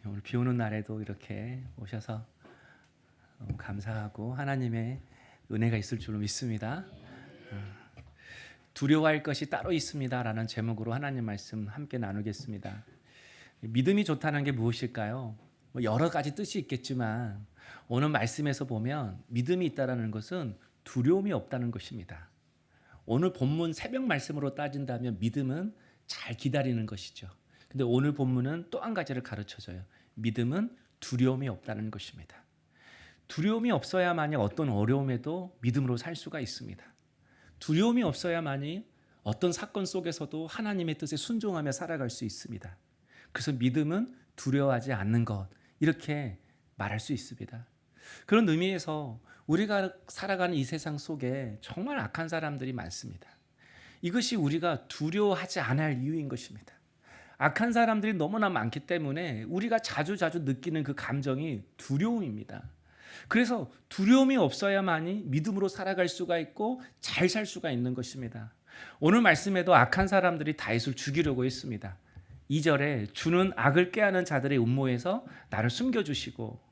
오늘 비 오는 날에도 이렇게 오셔서 너무 감사하고 하나님의 은혜가 있을 줄로 믿습니다. 두려워할 것이 따로 있습니다라는 제목으로 하나님 말씀 함께 나누겠습니다. 믿음이 좋다는 게 무엇일까요? 여러 가지 뜻이 있겠지만 오늘 말씀에서 보면 믿음이 있다는 것은 두려움이 없다는 것입니다. 오늘 본문 새벽 말씀으로 따진다면 믿음은 잘 기다리는 것이죠. 근데 오늘 본문은 또 한 가지를 가르쳐줘요. 믿음은 두려움이 없다는 것입니다. 두려움이 없어야만이 어떤 어려움에도 믿음으로 살 수가 있습니다. 두려움이 없어야만이 어떤 사건 속에서도 하나님의 뜻에 순종하며 살아갈 수 있습니다. 그래서 믿음은 두려워하지 않는 것, 이렇게 말할 수 있습니다. 그런 의미에서 우리가 살아가는 이 세상 속에 정말 악한 사람들이 많습니다. 이것이 우리가 두려워하지 않을 이유인 것입니다. 악한 사람들이 너무나 많기 때문에 우리가 자주 느끼는 그 감정이 두려움입니다. 그래서 두려움이 없어야만이 믿음으로 살아갈 수가 있고 잘 살 수가 있는 것입니다. 오늘 말씀에도 악한 사람들이 다윗을 죽이려고 했습니다. 2절에 주는 악을 꾀하는 자들의 음모에서 나를 숨겨주시고,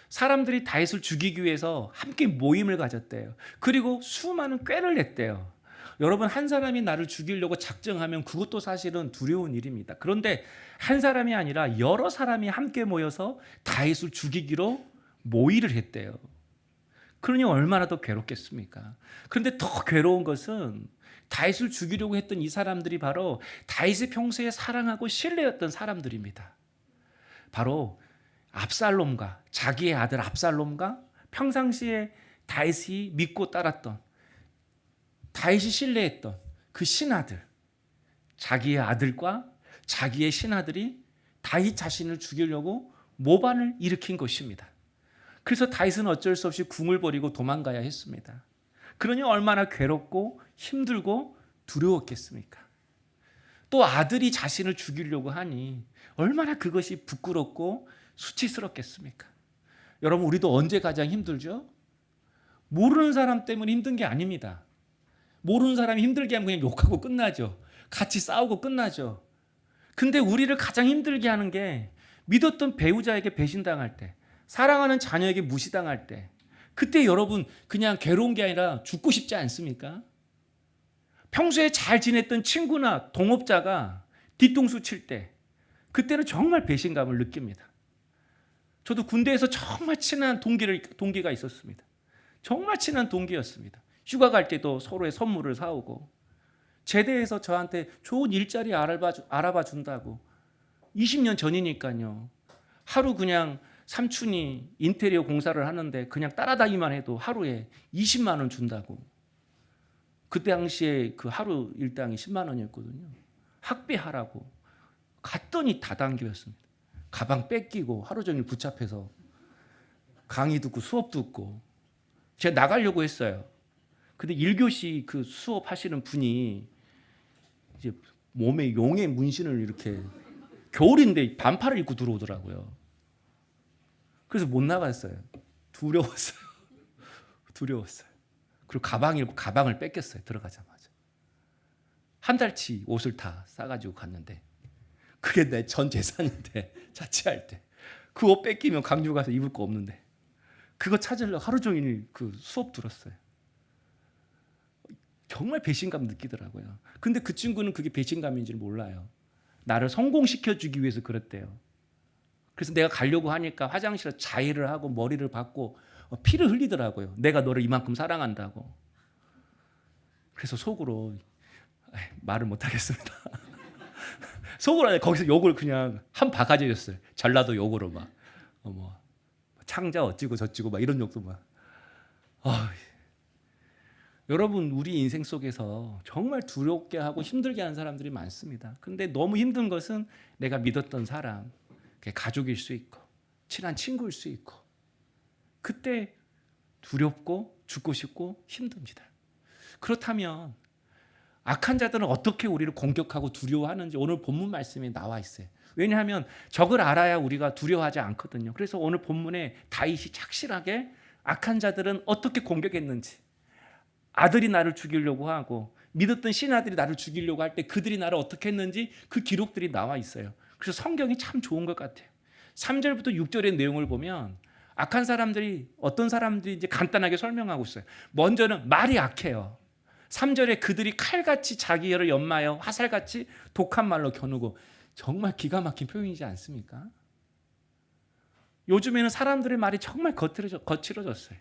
사람들이 다윗을 죽이기 위해서 함께 모임을 가졌대요. 그리고 수많은 꾀를 냈대요. 여러분, 한 사람이 나를 죽이려고 작정하면 그것도 사실은 두려운 일입니다. 그런데 한 사람이 아니라 여러 사람이 함께 모여서 다윗을 죽이기로 모의를 했대요. 그러니 얼마나 더 괴롭겠습니까? 그런데 더 괴로운 것은 다윗을 죽이려고 했던 이 사람들이 바로 다윗이 평소에 사랑하고 신뢰했던 사람들입니다. 바로 압살롬과 자기의 아들 압살롬과 평상시에 다윗이 믿고 따랐던, 다윗이 신뢰했던 그 신하들, 자기의 아들과 자기의 신하들이 다윗 자신을 죽이려고 모반을 일으킨 것입니다. 그래서 다윗은 어쩔 수 없이 궁을 버리고 도망가야 했습니다. 그러니 얼마나 괴롭고 힘들고 두려웠겠습니까? 또 아들이 자신을 죽이려고 하니 얼마나 그것이 부끄럽고 수치스럽겠습니까? 여러분, 우리도 언제 가장 힘들죠? 모르는 사람 때문에 힘든 게 아닙니다. 모르는 사람이 힘들게 하면 그냥 욕하고 끝나죠. 같이 싸우고 끝나죠. 근데 우리를 가장 힘들게 하는 게 믿었던 배우자에게 배신당할 때, 사랑하는 자녀에게 무시당할 때, 그때 여러분 그냥 괴로운 게 아니라 죽고 싶지 않습니까? 평소에 잘 지냈던 친구나 동업자가 뒤통수 칠 때, 그때는 정말 배신감을 느낍니다. 저도 군대에서 정말 친한 동기가 있었습니다. 정말 친한 동기였습니다. 휴가 갈 때도 서로의 선물을 사오고, 제대해서 저한테 좋은 일자리 알아봐 준다고, 20년 전이니까요. 하루 그냥 삼촌이 인테리어 공사를 하는데 그냥 따라다니기만 해도 하루에 20만 원 준다고. 그때 당시에 그 하루 일당이 10만 원이었거든요. 학비하라고. 갔더니 다단계였습니다. 가방 뺏기고 하루 종일 붙잡혀서 강의 듣고 수업 듣고. 제가 나가려고 했어요. 근데 1교시 그 수업하시는 분이 이제 몸에 용의 문신을 이렇게, 겨울인데 반팔을 입고 들어오더라고요. 그래서 못 나갔어요. 두려웠어요. 그리고 가방을 뺏겼어요. 들어가자마자. 한 달치 옷을 다 싸가지고 갔는데, 그게 내 전 재산인데, 자취할 때 그 옷 뺏기면 강주 가서 입을 거 없는데, 그거 찾으려고 하루 종일 그 수업 들었어요. 정말 배신감 느끼더라고요. 근데 그 친구는 그게 배신감인지를 몰라요. 나를 성공시켜주기 위해서 그랬대요. 그래서 내가 가려고 하니까 화장실에 자의를 하고 머리를 박고 피를 흘리더라고요. 내가 너를 이만큼 사랑한다고. 그래서 속으로 말을 못하겠습니다. 속으로 거기서 욕을 그냥 한 바가지 였어요. 전라도 욕으로 막 창자 어찌고 저찌고 막 이런 욕도 막. 여러분, 우리 인생 속에서 정말 두렵게 하고 힘들게 하는 사람들이 많습니다. 근데 너무 힘든 것은 내가 믿었던 사람, 가족일 수 있고 친한 친구일 수 있고, 그때 두렵고 죽고 싶고 힘듭니다. 그렇다면 악한 자들은 어떻게 우리를 공격하고 두려워하는지 오늘 본문 말씀에 나와 있어요. 왜냐하면 적을 알아야 우리가 두려워하지 않거든요. 그래서 오늘 본문에 다윗이 착실하게 악한 자들은 어떻게 공격했는지, 아들이 나를 죽이려고 하고 믿었던 신하들이 나를 죽이려고 할 때 그들이 나를 어떻게 했는지 그 기록들이 나와 있어요. 그래서 성경이 참 좋은 것 같아요. 3절부터 6절의 내용을 보면 악한 사람들이 어떤 사람들이 이제 간단하게 설명하고 있어요. 먼저는 말이 악해요. 3절에 그들이 칼같이 자기 혀를 연마하여 화살같이 독한 말로 겨누고, 정말 기가 막힌 표현이지 않습니까? 요즘에는 사람들의 말이 정말 거칠어졌어요.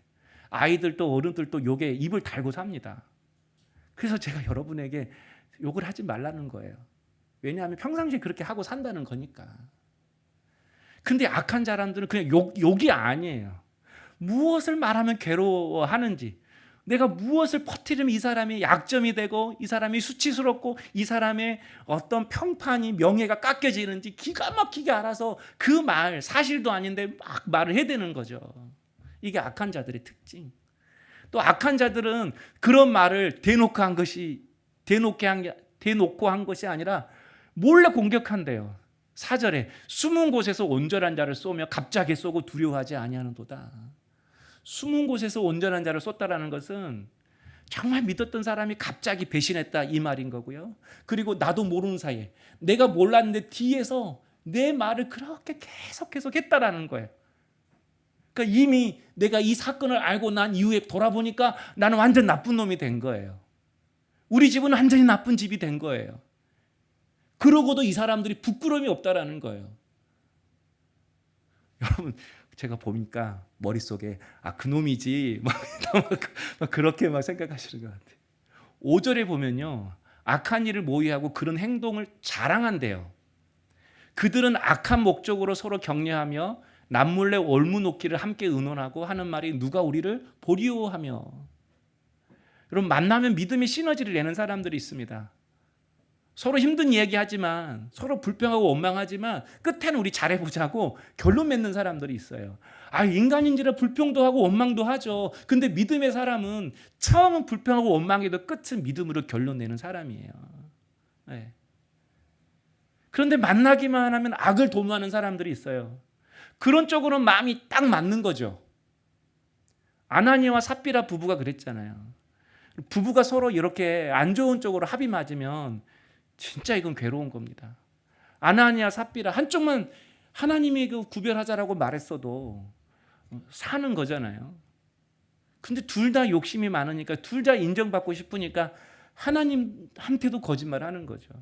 아이들도 어른들도 욕에 입을 달고 삽니다. 그래서 제가 여러분에게 욕을 하지 말라는 거예요. 왜냐하면 평상시에 그렇게 하고 산다는 거니까. 근데 악한 사람들은 그냥 욕이 아니에요. 무엇을 말하면 괴로워하는지, 내가 무엇을 퍼뜨리면 이 사람이 약점이 되고 이 사람이 수치스럽고 이 사람의 어떤 평판이 명예가 깎여지는지 기가 막히게 알아서 그 말, 사실도 아닌데 막 말을 해대는 거죠. 이게 악한 자들의 특징. 또 악한 자들은 그런 말을 대놓고 한 것이 아니라 몰래 공격한대요. 4절에 숨은 곳에서 온전한 자를 쏘며 갑자기 쏘고 두려워하지 아니하는도다. 숨은 곳에서 온전한 자를 쏟다라는 것은 정말 믿었던 사람이 갑자기 배신했다 이 말인 거고요. 그리고 나도 모르는 사이에 내가 몰랐는데 뒤에서 내 말을 그렇게 계속 했다라는 거예요. 그러니까 이미 내가 이 사건을 알고 난 이후에 돌아보니까 나는 완전 나쁜 놈이 된 거예요. 우리 집은 완전히 나쁜 집이 된 거예요. 그러고도 이 사람들이 부끄러움이 없다라는 거예요. 여러분, 제가 보니까 머릿속에 그놈이지 막 그렇게 막 생각하시는 것 같아요. 5절에 보면요, 악한 일을 모의하고 그런 행동을 자랑한대요. 그들은 악한 목적으로 서로 격려하며 남몰래 올무놓기를 함께 의논하고 하는 말이 누가 우리를 보리오 하며. 여러분, 만나면 믿음의 시너지를 내는 사람들이 있습니다. 서로 힘든 이야기하지만, 서로 불평하고 원망하지만 끝에는 우리 잘해보자고 결론 맺는 사람들이 있어요. 인간인지라 불평도 하고 원망도 하죠. 근데 믿음의 사람은 처음은 불평하고 원망해도 끝은 믿음으로 결론 내는 사람이에요. 네. 그런데 만나기만 하면 악을 도모하는 사람들이 있어요. 그런 쪽으로는 마음이 딱 맞는 거죠. 아나니아와 삽비라 부부가 그랬잖아요. 부부가 서로 이렇게 안 좋은 쪽으로 합이 맞으면 진짜 이건 괴로운 겁니다. 아나니아 삽비라 한쪽만 하나님이 구별하자라고 말했어도 사는 거잖아요. 근데 둘 다 욕심이 많으니까, 둘 다 인정받고 싶으니까 하나님한테도 거짓말하는 거죠.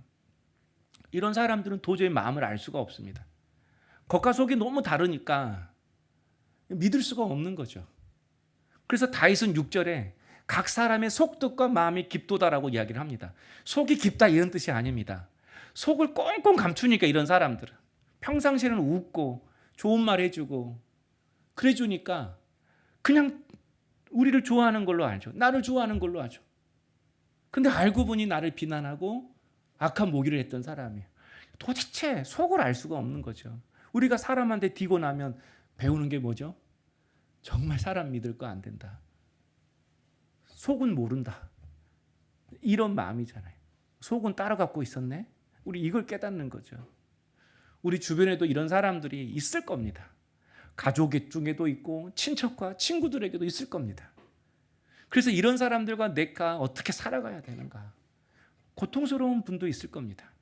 이런 사람들은 도저히 마음을 알 수가 없습니다. 겉과 속이 너무 다르니까 믿을 수가 없는 거죠. 그래서 다윗은 6절에 각 사람의 속뜻과 마음이 깊도다라고 이야기를 합니다. 속이 깊다 이런 뜻이 아닙니다. 속을 꽁꽁 감추니까 이런 사람들은 평상시에는 웃고 좋은 말 해주고 그래주니까 그냥 우리를 좋아하는 걸로 알죠. 나를 좋아하는 걸로 알죠. 근데 알고 보니 나를 비난하고 악한 모기를 했던 사람이에요. 도대체 속을 알 수가 없는 거죠. 우리가 사람한테 뒤고 나면 배우는 게 뭐죠? 정말 사람 믿을 거 안 된다. 속은 모른다. 이런 마음이잖아요. 속은 따로 갖고 있었네. 우리 이걸 깨닫는 거죠. 우리 주변에도 이런 사람들이 있을 겁니다. 가족 중에도 있고 친척과 친구들에게도 있을 겁니다. 그래서 이런 사람들과 내가 어떻게 살아가야 되는가. 고통스러운 분도 있을 겁니다.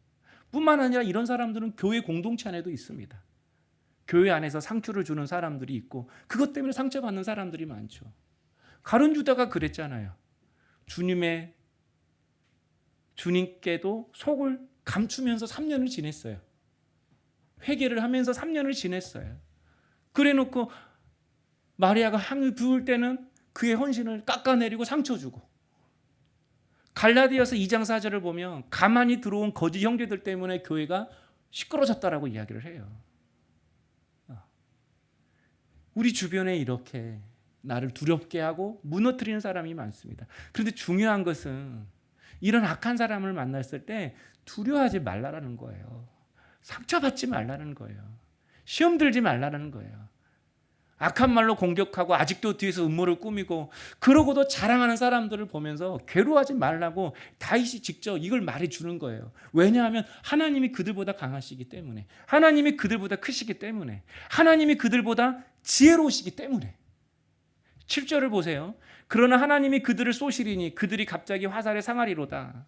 뿐만 아니라 이런 사람들은 교회 공동체 안에도 있습니다. 교회 안에서 상처를 주는 사람들이 있고 그것 때문에 상처받는 사람들이 많죠. 가룟 유다가 그랬잖아요. 주님께도 속을 감추면서 3년을 지냈어요. 회개를 하면서 3년을 지냈어요. 그래놓고 마리아가 향을 부을 때는 그의 헌신을 깎아내리고 상처 주고, 갈라디아서 2장 4절을 보면 가만히 들어온 거짓 형제들 때문에 교회가 시끄러졌다라고 이야기를 해요. 우리 주변에 이렇게 나를 두렵게 하고 무너뜨리는 사람이 많습니다. 그런데 중요한 것은 이런 악한 사람을 만났을 때 두려워하지 말라는 거예요. 상처받지 말라는 거예요. 시험 들지 말라는 거예요. 악한 말로 공격하고 아직도 뒤에서 음모를 꾸미고 그러고도 자랑하는 사람들을 보면서 괴로워하지 말라고 다윗이 직접 이걸 말해주는 거예요. 왜냐하면 하나님이 그들보다 강하시기 때문에, 하나님이 그들보다 크시기 때문에, 하나님이 그들보다 지혜로우시기 때문에. 7절을 보세요. 그러나 하나님이 그들을 쏘시리니 그들이 갑자기 화살에 상하리로다.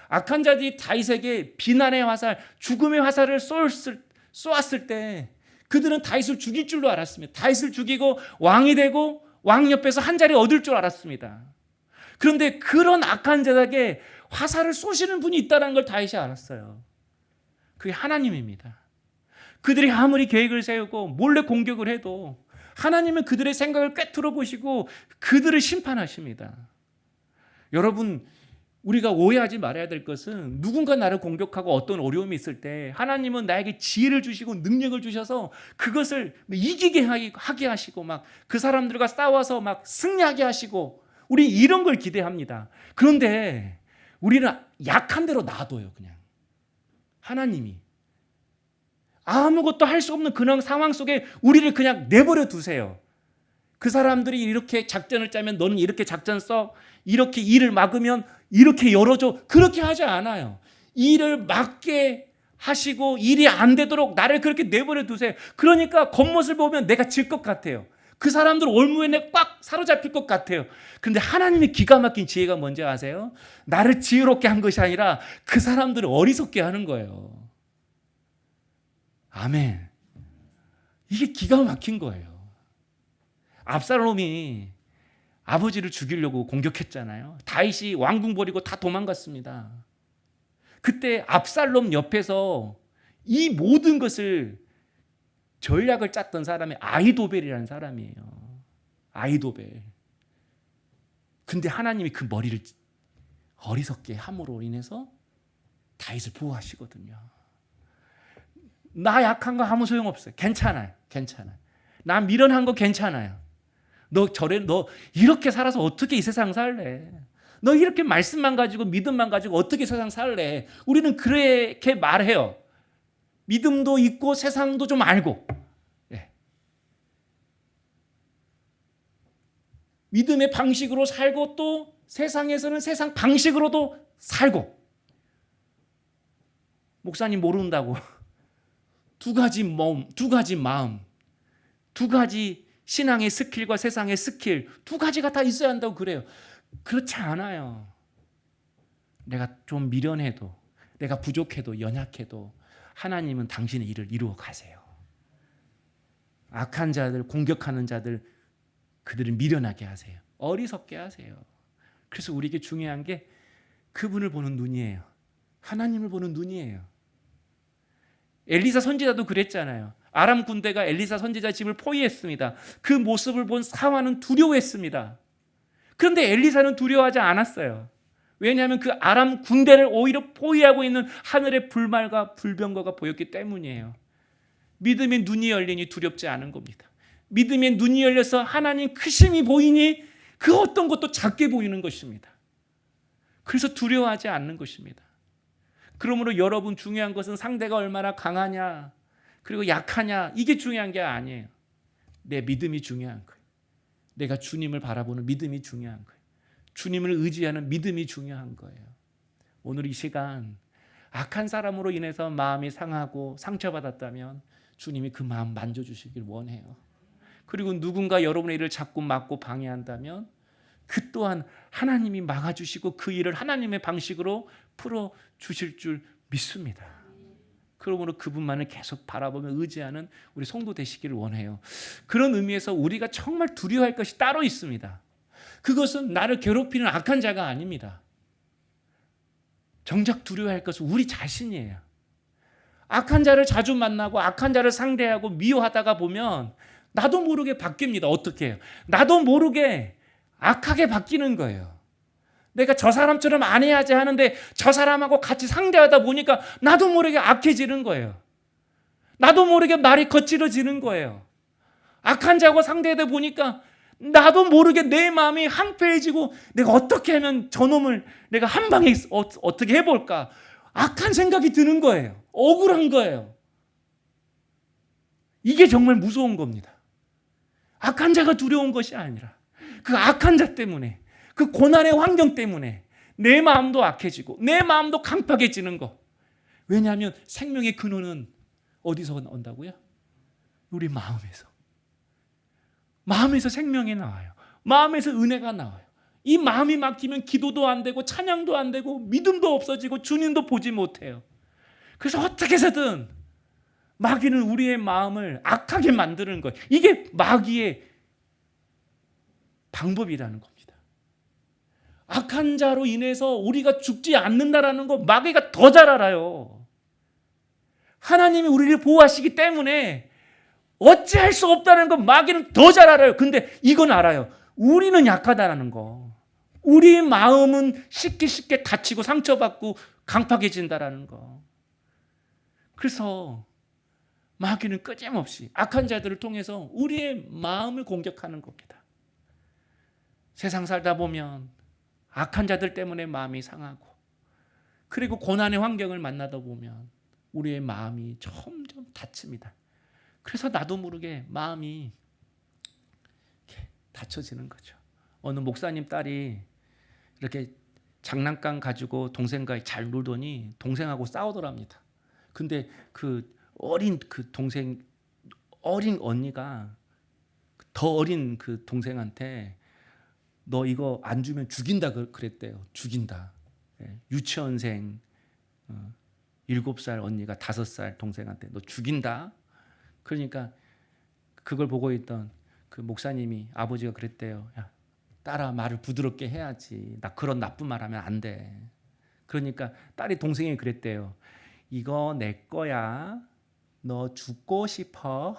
악한 자들이 다윗에게 비난의 화살, 죽음의 화살을 쏘았을 때 그들은 다윗을 죽일 줄로 알았습니다. 다윗을 죽이고 왕이 되고 왕 옆에서 한 자리 얻을 줄 알았습니다. 그런데 그런 악한 자에게 화살을 쏘시는 분이 있다는 걸 다윗이 알았어요. 그게 하나님입니다. 그들이 아무리 계획을 세우고 몰래 공격을 해도 하나님은 그들의 생각을 꿰뚫어 보시고 그들을 심판하십니다. 여러분, 우리가 오해하지 말아야 될 것은 누군가 나를 공격하고 어떤 어려움이 있을 때 하나님은 나에게 지혜를 주시고 능력을 주셔서 그것을 이기게 하게 하시고 막 그 사람들과 싸워서 막 승리하게 하시고 우리 이런 걸 기대합니다. 그런데 우리는 약한 대로 놔둬요. 그냥 하나님이 아무것도 할 수 없는 그런 상황 속에 우리를 그냥 내버려 두세요. 그 사람들이 이렇게 작전을 짜면 너는 이렇게 작전 써, 이렇게 일을 막으면 이렇게 열어줘. 그렇게 하지 않아요. 일을 막게 하시고 일이 안 되도록 나를 그렇게 내버려 두세요. 그러니까 겉모습을 보면 내가 질 것 같아요. 그 사람들 올무에 꽉 사로잡힐 것 같아요. 그런데 하나님의 기가 막힌 지혜가 뭔지 아세요? 나를 지혜롭게 한 것이 아니라 그 사람들을 어리석게 하는 거예요. 아멘. 이게 기가 막힌 거예요. 압살롬이 아버지를 죽이려고 공격했잖아요. 다윗이 왕궁 버리고 다 도망갔습니다. 그때 압살롬 옆에서 이 모든 것을 전략을 짰던 사람이 아히도벨이라는 사람이에요. 아히도벨. 근데 하나님이 그 머리를 어리석게 함으로 인해서 다윗을 보호하시거든요. 나 약한 거 아무 소용없어요. 괜찮아요. 나 미련한 거 괜찮아요. 너 이렇게 살아서 어떻게 이 세상 살래? 너 이렇게 말씀만 가지고 믿음만 가지고 어떻게 세상 살래? 우리는 그렇게 말해요. 믿음도 있고 세상도 좀 알고. 네. 믿음의 방식으로 살고 또 세상에서는 세상 방식으로도 살고. 목사님 모른다고. 두 가지 마음, 두 가지 신앙의 스킬과 세상의 스킬, 두 가지가 다 있어야 한다고 그래요. 그렇지 않아요. 내가 좀 미련해도, 내가 부족해도, 연약해도 하나님은 당신의 일을 이루어 가세요. 악한 자들, 공격하는 자들, 그들을 미련하게 하세요. 어리석게 하세요. 그래서 우리에게 중요한 게 그분을 보는 눈이에요. 하나님을 보는 눈이에요. 엘리사 선지자도 그랬잖아요. 아람 군대가 엘리사 선지자 집을 포위했습니다. 그 모습을 본 사환은 두려워했습니다. 그런데 엘리사는 두려워하지 않았어요. 왜냐하면 그 아람 군대를 오히려 포위하고 있는 하늘의 불말과 불병거가 보였기 때문이에요. 믿음의 눈이 열리니 두렵지 않은 겁니다. 믿음의 눈이 열려서 하나님 크심이 보이니 그 어떤 것도 작게 보이는 것입니다. 그래서 두려워하지 않는 것입니다. 그러므로 여러분 중요한 것은 상대가 얼마나 강하냐 그리고 약하냐 이게 중요한 게 아니에요. 내 믿음이 중요한 거예요. 내가 주님을 바라보는 믿음이 중요한 거예요. 주님을 의지하는 믿음이 중요한 거예요. 오늘 이 시간 악한 사람으로 인해서 마음이 상하고 상처받았다면 주님이 그 마음 만져주시길 원해요. 그리고 누군가 여러분의 일을 자꾸 막고 방해한다면 그 또한 하나님이 막아주시고 그 일을 하나님의 방식으로 풀어주실 줄 믿습니다. 그러므로 그분만을 계속 바라보며 의지하는 우리 성도 되시기를 원해요. 그런 의미에서 우리가 정말 두려워할 것이 따로 있습니다. 그것은 나를 괴롭히는 악한 자가 아닙니다. 정작 두려워할 것은 우리 자신이에요. 악한 자를 자주 만나고 악한 자를 상대하고 미워하다가 보면 나도 모르게 바뀝니다. 어떻게 해요? 나도 모르게 악하게 바뀌는 거예요. 내가 저 사람처럼 안 해야지 하는데 저 사람하고 같이 상대하다 보니까 나도 모르게 악해지는 거예요. 나도 모르게 말이 거칠어지는 거예요. 악한 자하고 상대하다 보니까 나도 모르게 내 마음이 한패해지고 내가 어떻게 하면 저놈을 내가 한 방에 어떻게 해볼까? 악한 생각이 드는 거예요. 억울한 거예요. 이게 정말 무서운 겁니다. 악한 자가 두려운 것이 아니라 그 악한 자 때문에 그 고난의 환경 때문에 내 마음도 악해지고 내 마음도 강팍해지는 거. 왜냐하면 생명의 근원은 어디서 온다고요? 우리 마음에서. 마음에서 생명이 나와요. 마음에서 은혜가 나와요. 이 마음이 막히면 기도도 안 되고 찬양도 안 되고 믿음도 없어지고 주님도 보지 못해요. 그래서 어떻게 해서든 마귀는 우리의 마음을 악하게 만드는 거예요. 이게 마귀의 방법이라는 겁니다. 악한 자로 인해서 우리가 죽지 않는다라는 거 마귀가 더 잘 알아요. 하나님이 우리를 보호하시기 때문에 어찌할 수 없다는 거 마귀는 더 잘 알아요. 근데 이건 알아요. 우리는 약하다는 거. 우리 마음은 쉽게 다치고 상처받고 강팍해진다라는 거. 그래서 마귀는 끊임없이 악한 자들을 통해서 우리의 마음을 공격하는 겁니다. 세상 살다 보면 악한 자들 때문에 마음이 상하고, 그리고 고난의 환경을 만나다 보면 우리의 마음이 점점 다칩니다. 그래서 나도 모르게 마음이 이렇게 다쳐지는 거죠. 어느 목사님 딸이 이렇게 장난감 가지고 동생과 잘 놀더니 동생하고 싸우더랍니다. 근데 그 어린 언니가 더 어린 그 동생한테 너 이거 안 주면 죽인다 그랬대요. 죽인다. 유치원생 7살 언니가 5살 동생한테 너 죽인다. 그러니까 그걸 보고 있던 그 목사님이, 아버지가 그랬대요. 야, 딸아, 말을 부드럽게 해야지. 나 그런 나쁜 말 하면 안 돼. 그러니까 딸이 동생이 그랬대요. 이거 내 거야. 너 죽고 싶어?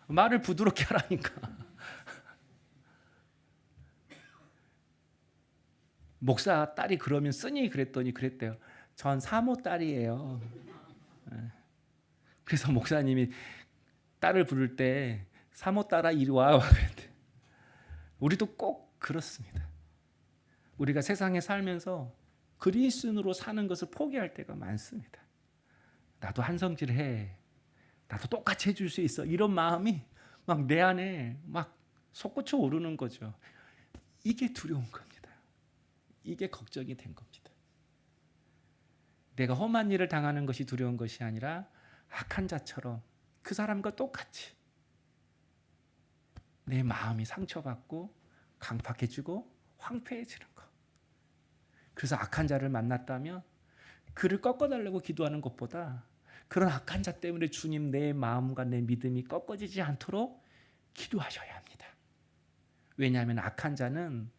말을 부드럽게 하라니까. 목사 딸이 그러면 쓰니 그랬더니 그랬대요. 전 사모 딸이에요. 그래서 목사님이 딸을 부를 때 사모 딸아 이리 와. 그랬대. 우리도 꼭 그렇습니다. 우리가 세상에 살면서 그리스도인으로 사는 것을 포기할 때가 많습니다. 나도 한성질 해. 나도 똑같이 해줄 수 있어. 이런 마음이 막 내 안에 막 솟구쳐 오르는 거죠. 이게 두려운 겁니다. 이게 걱정이 된 겁니다. 내가 험한 일을 당하는 것이 두려운 것이 아니라 악한 자처럼 그 사람과 똑같이 내 마음이 상처받고 강팍해지고 황폐해지는 것. 그래서 악한 자를 만났다면 그를 꺾어달라고 기도하는 것보다 그런 악한 자 때문에 주님 내 마음과 내 믿음이 꺾어지지 않도록 기도하셔야 합니다. 왜냐하면 악한 자는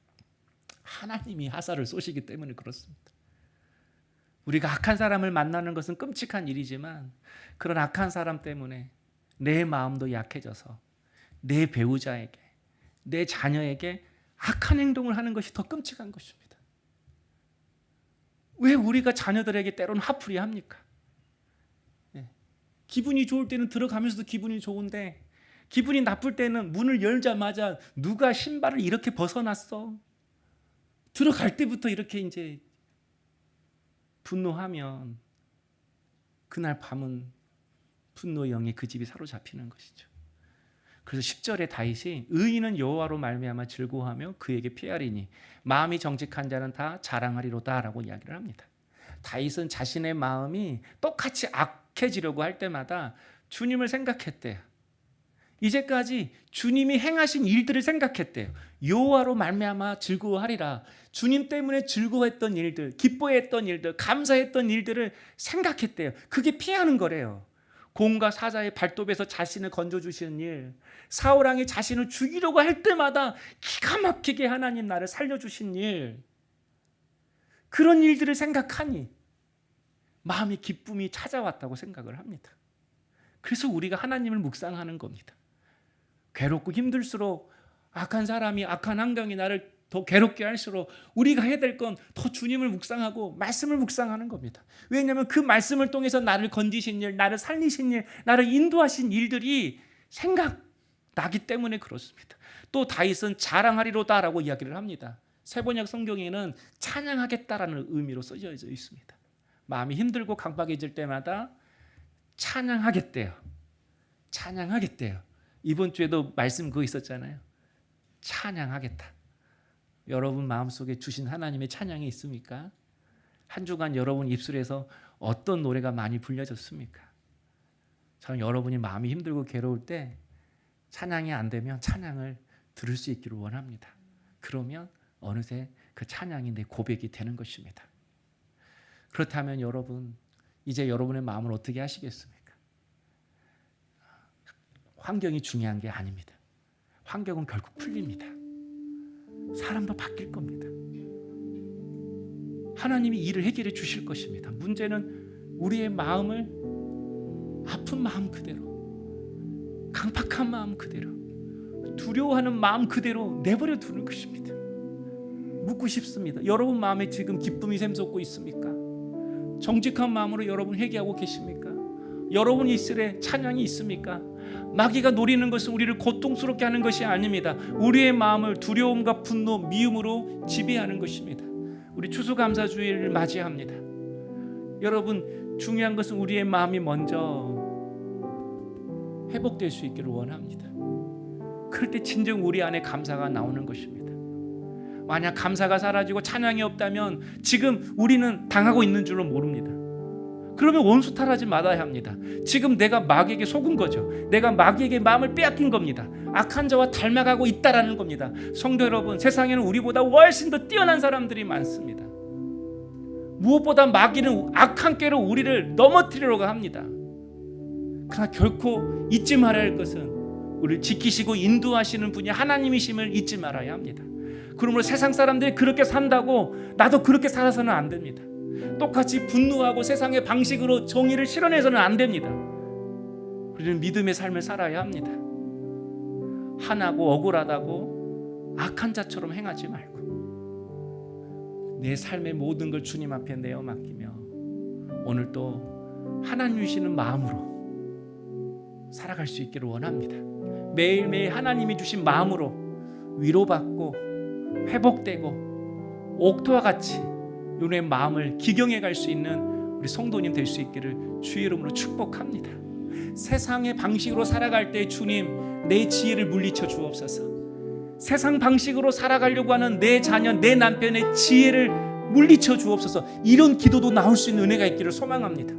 하나님이 화살을 쏘시기 때문에 그렇습니다. 우리가 악한 사람을 만나는 것은 끔찍한 일이지만 그런 악한 사람 때문에 내 마음도 약해져서 내 배우자에게, 내 자녀에게 악한 행동을 하는 것이 더 끔찍한 것입니다. 왜 우리가 자녀들에게 때로는 화풀이 합니까? 기분이 좋을 때는 들어가면서도 기분이 좋은데 기분이 나쁠 때는 문을 열자마자 누가 신발을 이렇게 벗어놨어? 들어갈 때부터 이렇게 이제 분노하면 그날 밤은 분노의 영에 그 집이 사로잡히는 것이죠. 그래서 10절에 다윗이 의인은 여호와로 말미암아 즐거워하며 그에게 피하리니 마음이 정직한 자는 다 자랑하리로다 라고 이야기를 합니다. 다윗은 자신의 마음이 똑같이 악해지려고 할 때마다 주님을 생각했대요. 이제까지 주님이 행하신 일들을 생각했대요. 여호와로 말미암아 즐거워하리라. 주님 때문에 즐거워했던 일들, 기뻐했던 일들, 감사했던 일들을 생각했대요. 그게 피하는 거래요. 공과 사자의 발톱에서 자신을 건져주시는 일, 사울왕이 자신을 죽이려고 할 때마다 기가 막히게 하나님 나를 살려주신 일, 그런 일들을 생각하니 마음의 기쁨이 찾아왔다고 생각을 합니다. 그래서 우리가 하나님을 묵상하는 겁니다. 괴롭고 힘들수록 악한 사람이, 악한 환경이 나를 더 괴롭게 할수록 우리가 해야 될 건 더 주님을 묵상하고 말씀을 묵상하는 겁니다. 왜냐하면 그 말씀을 통해서 나를 건지신 일, 나를 살리신 일, 나를 인도하신 일들이 생각나기 때문에 그렇습니다. 또 다윗은 자랑하리로다라고 이야기를 합니다. 세번역 성경에는 찬양하겠다라는 의미로 써져 있습니다. 마음이 힘들고 강박해질 때마다 찬양하겠대요. 찬양하겠대요. 이번 주에도 말씀 그거 있었잖아요. 찬양하겠다. 여러분 마음속에 주신 하나님의 찬양이 있습니까? 한 주간 여러분 입술에서 어떤 노래가 많이 불려졌습니까? 저는 여러분이 마음이 힘들고 괴로울 때 찬양이 안 되면 찬양을 들을 수 있기를 원합니다. 그러면 어느새 그 찬양이 내 고백이 되는 것입니다. 그렇다면 여러분, 이제 여러분의 마음을 어떻게 하시겠습니까? 환경이 중요한 게 아닙니다. 환경은 결국 풀립니다. 사람도 바뀔 겁니다. 하나님이 일을 해결해 주실 것입니다. 문제는 우리의 마음을 아픈 마음 그대로, 강팍한 마음 그대로, 두려워하는 마음 그대로 내버려 두는 것입니다. 묻고 싶습니다. 여러분 마음에 지금 기쁨이 샘솟고 있습니까? 정직한 마음으로 여러분 회개하고 계십니까? 여러분 입술에 찬양이 있습니까? 마귀가 노리는 것은 우리를 고통스럽게 하는 것이 아닙니다. 우리의 마음을 두려움과 분노, 미움으로 지배하는 것입니다. 우리 추수감사주일을 맞이합니다. 여러분, 중요한 것은 우리의 마음이 먼저 회복될 수 있기를 원합니다. 그럴 때 진정 우리 안에 감사가 나오는 것입니다. 만약 감사가 사라지고 찬양이 없다면 지금 우리는 당하고 있는 줄로 모릅니다. 그러면 원수 탓하지 말아야 합니다. 지금 내가 마귀에게 속은 거죠. 내가 마귀에게 마음을 빼앗긴 겁니다. 악한 자와 닮아가고 있다라는 겁니다. 성도 여러분, 세상에는 우리보다 훨씬 더 뛰어난 사람들이 많습니다. 무엇보다 마귀는 악한 꾀로 우리를 넘어뜨리려고 합니다. 그러나 결코 잊지 말아야 할 것은 우리를 지키시고 인도하시는 분이 하나님이심을 잊지 말아야 합니다. 그러므로 세상 사람들이 그렇게 산다고 나도 그렇게 살아서는 안 됩니다. 똑같이 분노하고 세상의 방식으로 정의를 실현해서는 안 됩니다. 우리는 믿음의 삶을 살아야 합니다. 화나고 억울하다고 악한 자처럼 행하지 말고 내 삶의 모든 걸 주님 앞에 내어 맡기며 오늘 또 하나님 주시는 마음으로 살아갈 수 있기를 원합니다. 매일매일 하나님이 주신 마음으로 위로받고 회복되고 옥토와 같이 우리의 마음을 기경해 갈 수 있는 우리 성도님 될 수 있기를 주의 이름으로 축복합니다. 세상의 방식으로 살아갈 때 주님 내 지혜를 물리쳐 주옵소서. 세상 방식으로 살아가려고 하는 내 자녀, 내 남편의 지혜를 물리쳐 주옵소서. 이런 기도도 나올 수 있는 은혜가 있기를 소망합니다.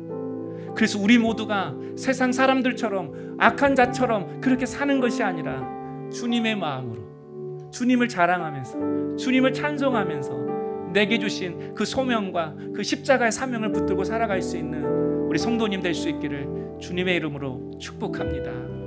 그래서 우리 모두가 세상 사람들처럼 악한 자처럼 그렇게 사는 것이 아니라 주님의 마음으로 주님을 자랑하면서 주님을 찬송하면서 내게 주신 그 소명과 그 십자가의 사명을 붙들고 살아갈 수 있는 우리 성도님 될 수 있기를 주님의 이름으로 축복합니다.